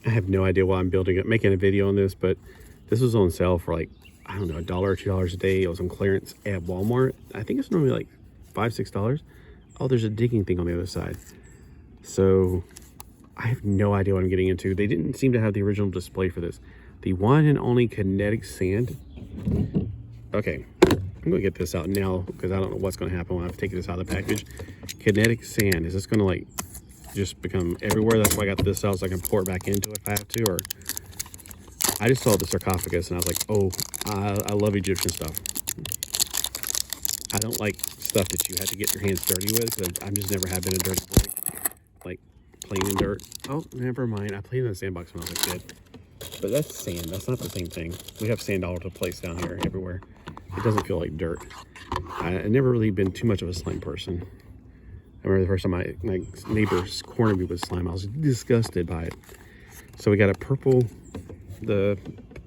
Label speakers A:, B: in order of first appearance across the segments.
A: I have no idea why I'm making a video on this, but this was on sale for like, I don't know, $1 or $2 a day. It was on clearance at Walmart. I think it's normally like $5, $6. Oh, there's a digging thing on the other side. So I have no idea what I'm getting into. They didn't seem to have the original display for this. The one and only Kinetic sand. Okay, I'm gonna get this out now because I don't know what's gonna happen when I've taken this out of the package. Kinetic sand, is this gonna like just become everywhere? That's why I got this out so I can pour it back into it if I have to, or I just saw the sarcophagus and I was like, oh, I love Egyptian stuff. I don't like stuff that you have to get your hands dirty with, because I'm just never have been a dirty boy. Like playing in dirt. Oh, never mind. I played in the sandbox when I was a kid. But that's sand. That's not the same thing. We have sand all over the place down here, everywhere. It doesn't feel like dirt. I've never really been too much of a slime person. I remember the first time my neighbors cornered me with slime, I was disgusted by it. So we got a purple, the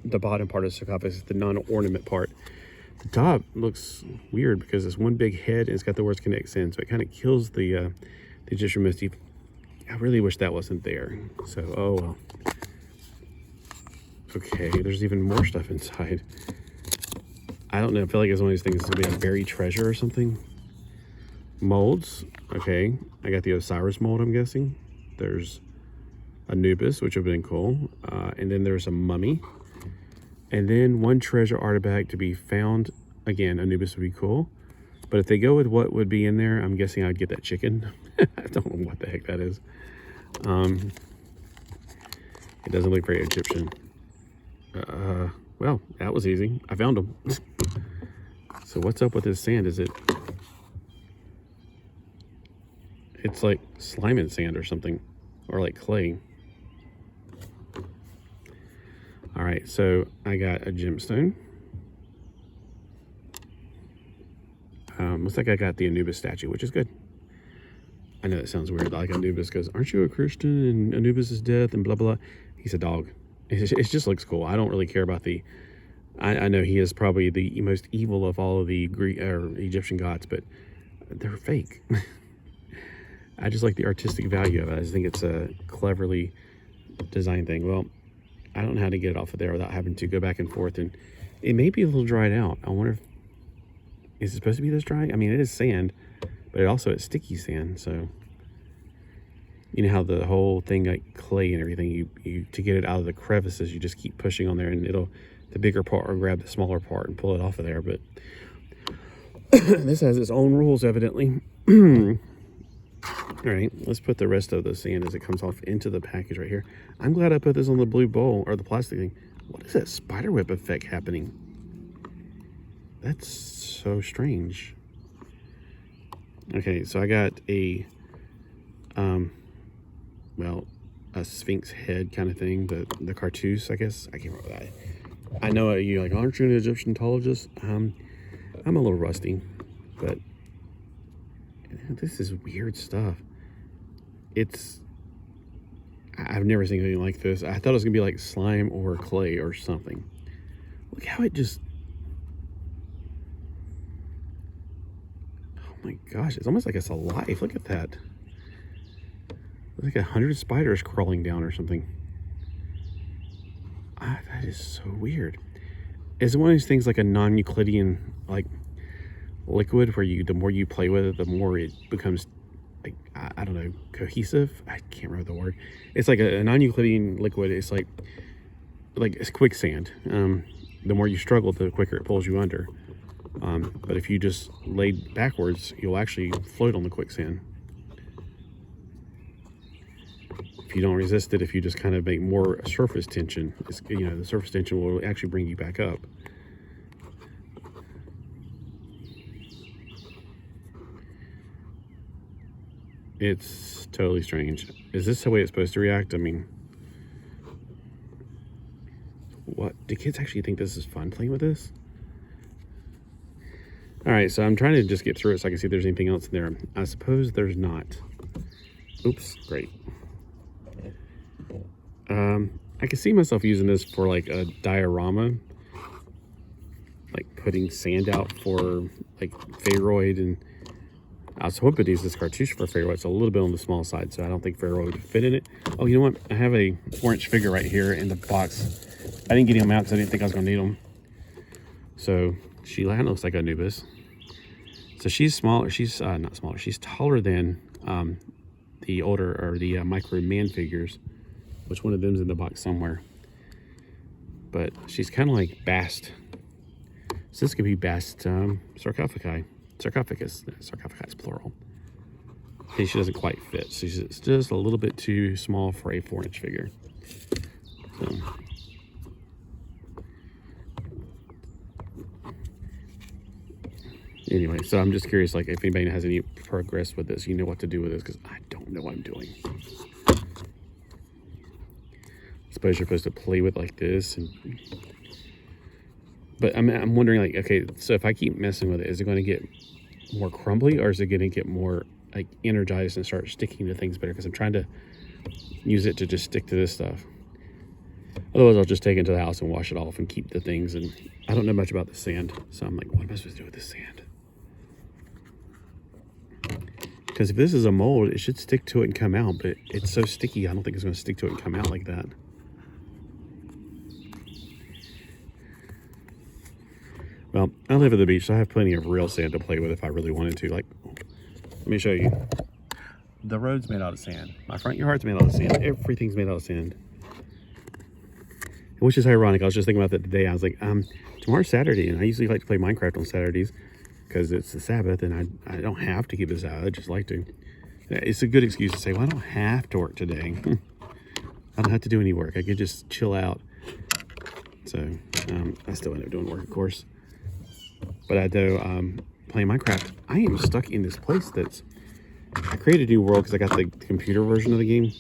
A: bottom part of the sarcophagus, the non-ornament part. The top looks weird because it's one big head and it's got the words Kinetic sand, so it kind of kills the Egyptian motif. I really wish that wasn't there. So, oh well. Okay, there's even more stuff inside. I don't know, I feel like it's one of these things that's gonna be a buried treasure or something. Molds, okay. I got the Osiris mold, I'm guessing. There's Anubis, which would have been cool. And then there's a mummy. And then one treasure artifact to be found. Again, Anubis would be cool. But if they go with what would be in there, I'm guessing I'd get that chicken. I don't know what the heck that is. It doesn't look very Egyptian. Well, that was easy. I found them. So what's up with this sand? It's like slime and sand or something, or like clay. All right, so I got a gemstone. Looks like I got the Anubis statue, which is good. I know that sounds weird. Like Anubis goes, "Aren't you a Christian?" And Anubis is death and blah blah. He's a dog. It just looks cool. I don't really care about the. I know he is probably the most evil of all of the Greek or Egyptian gods, but they're fake. I just like the artistic value of it. I just think it's a cleverly designed thing. Well, I don't know how to get it off of there without having to go back and forth, and it may be a little dried out. I wonder if, is it supposed to be this dry? I mean, it is sand, but it also is sticky sand. So you know how the whole thing, like clay and everything, you to get it out of the crevices, you just keep pushing on there, and the bigger part will grab the smaller part and pull it off of there. But this has its own rules, evidently. All right, let's put the rest of the sand as it comes off into the package right here. I'm glad I put this on the blue bowl, or the plastic thing. What is that spiderweb effect happening? That's so strange. Okay, so I got a, well, a sphinx head kind of thing, the cartouche, I guess. I can't remember that. I know you're like, aren't you an Egyptologist? I'm a little rusty, but this is weird stuff. I've never seen anything like this. I thought it was gonna be like slime or clay or something. Look how it just, oh my gosh, it's almost like it's alive. Look at that. It's like 100 spiders crawling down or something. That is so weird. Is it one of these things like a non-Euclidean like liquid where the more you play with it, the more it becomes like, I don't know, cohesive? I can't remember the word. It's like a non-Euclidean liquid. It's like it's quicksand. The more you struggle, the quicker it pulls you under. But if you just lay backwards, you'll actually float on the quicksand. If you don't resist it, if you just kind of make more surface tension, the surface tension will actually bring you back up. It's totally strange. Is this the way it's supposed to react? I mean, what? Do kids actually think this is fun playing with this? All right, so I'm trying to just get through it so I can see if there's anything else in there. I suppose there's not. Oops, great. I can see myself using this for like a diorama, like putting sand out for like Pharoid and I was hoping to use this cartouche for Pharaoh. It's a little bit on the small side, so I don't think Pharaoh would fit in it. Oh, you know what? I have a 4-inch figure right here in the box. I didn't get him out because I didn't think I was going to need them. So she looks like Anubis. So she's smaller. She's not smaller. She's taller than the older or the micro man figures, which one of them's in the box somewhere. But she's kind of like Bast. So this could be Bast sarcophagus plural. And she doesn't quite fit. So she's just a little bit too small for a 4-inch figure. So. Anyway, so I'm just curious, like, if anybody has any progress with this, you know what to do with this, because I don't know what I'm doing. I suppose you're supposed to play with like this, but I'm wondering, like, okay, so if I keep messing with it, is it going to get more crumbly, or is it going to get more like energized and start sticking to things better? Because I'm trying to use it to just stick to this stuff. Otherwise, I'll just take it to the house and wash it off and keep the things. And I don't know much about the sand, so I'm like, what am I supposed to do with this sand? Because if this is a mold, it should stick to it and come out, but it's so sticky, I don't think it's going to stick to it and come out like that. Well, I live at the beach, so I have plenty of real sand to play with if I really wanted to. Like, let me show you. The road's made out of sand. My front yard's made out of sand. Everything's made out of sand. Which is ironic. I was just thinking about that today. I was like, tomorrow's Saturday, and I usually like to play Minecraft on Saturdays because it's the Sabbath, and I don't have to keep this out. I just like to. It's a good excuse to say, well, I don't have to work today. I don't have to do any work. I could just chill out. So I still end up doing work, of course. But I do playing Minecraft. I am stuck in this place that's. I created a new world because I got the computer version of the game.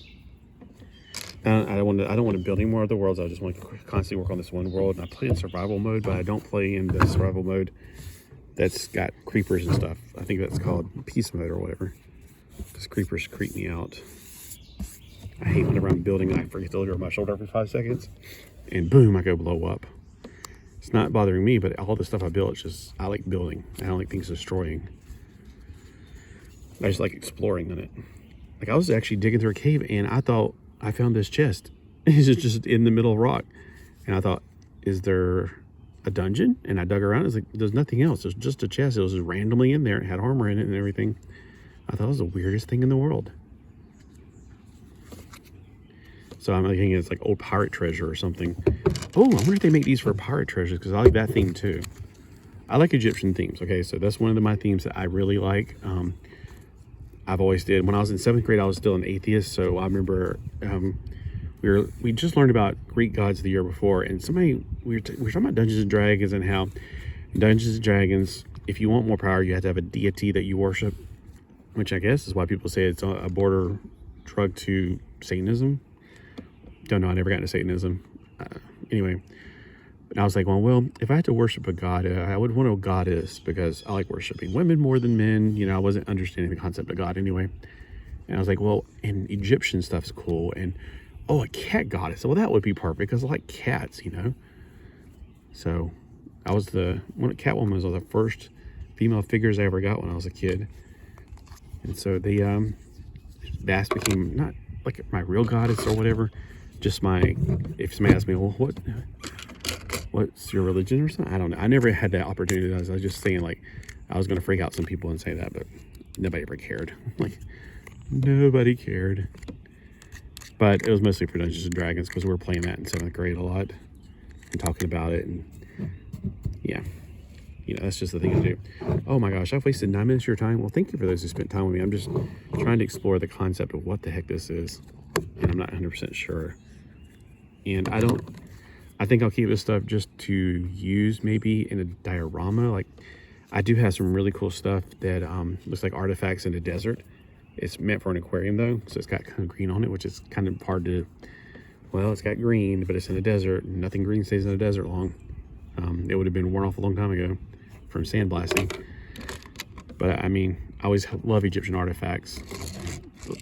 A: I don't want to build any more of the worlds. I just want to constantly work on this one world. And I play in survival mode, but I don't play in the survival mode that's got creepers and stuff. I think that's called peace mode or whatever. Because creepers creep me out. I hate whenever I'm building and I forget to look over my shoulder every 5 seconds. And boom, I go blow up. It's not bothering me, but all the stuff I build, it's just, I like building. I don't like things destroying. I just like exploring in it. Like, I was actually digging through a cave and I thought I found this chest. It's just in the middle of rock. And I thought, is there a dungeon? And I dug around. It's like, there's nothing else. There's just a chest. It was just randomly in there. It had armor in it and everything. I thought it was the weirdest thing in the world. So I'm thinking it's like old pirate treasure or something. Oh, I wonder if they make these for pirate treasures, because I like that theme too. I like Egyptian themes. Okay, so that's one of my themes that I really like. I've always did. When I was in 7th grade, I was still an atheist. So I remember we just learned about Greek gods the year before, and we were talking about Dungeons and Dragons, and how in Dungeons and Dragons, if you want more power, you have to have a deity that you worship, which I guess is why people say it's a border drug to Satanism. Don't know. I never got into Satanism. Anyway, I was like, well, if I had to worship a god, I would want a goddess, because I like worshiping women more than men. You know, I wasn't understanding the concept of God anyway. And I was like, well, and Egyptian stuff's cool. And, oh, a cat goddess. Well, that would be perfect, because I like cats, you know. So I was Catwoman was one of the first female figures I ever got when I was a kid. And so the Bast became not like my real goddess or whatever. Just if somebody asked me, well, what's your religion or something? I don't know. I never had that opportunity. I was just saying, like, I was going to freak out some people and say that, but nobody ever cared. Like, nobody cared. But it was mostly for Dungeons and Dragons, because we were playing that in 7th grade a lot and talking about it. And yeah, you know, that's just the thing to do. Oh my gosh, I've wasted 9 minutes of your time. Well, thank you for those who spent time with me. I'm just trying to explore the concept of what the heck this is. And I'm not 100% sure. And I think I'll keep this stuff just to use maybe in a diorama. Like, I do have some really cool stuff that looks like artifacts in the desert. It's meant for an aquarium though, so it's got kind of green on it, which is kind of hard to, well, it's got green, but it's in the desert, and nothing green stays in the desert long. It would have been worn off a long time ago from sandblasting. But I mean, I always love Egyptian artifacts.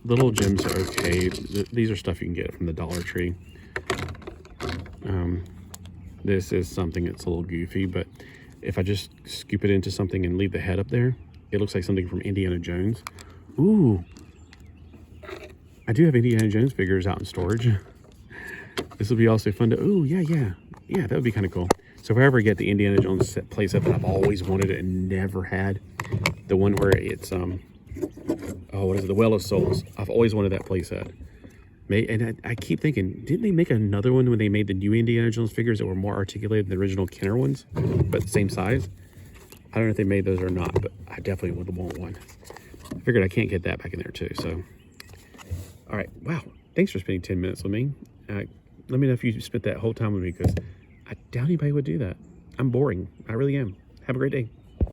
A: Little gems are okay. These are stuff you can get from the Dollar Tree. This is something that's a little goofy, but if I just scoop it into something and leave the head up there, It looks like something from Indiana Jones. Ooh. I do have Indiana Jones figures out in storage. This will be also fun to... Ooh, yeah. Yeah, that would be kind of cool. So if I ever get the Indiana Jones playset that I've always wanted it and never had, the one where it's... oh, what is it? The Well of Souls. I've always wanted that playset. And I keep thinking, didn't they make another one when they made the new Indiana Jones figures that were more articulated than the original Kenner ones, but the same size? I don't know if they made those or not, but I definitely would want one. I figured I can't get that back in there too, so. All right, wow. Thanks for spending 10 minutes with me. Let me know if you spent that whole time with me, because I doubt anybody would do that. I'm boring. I really am. Have a great day.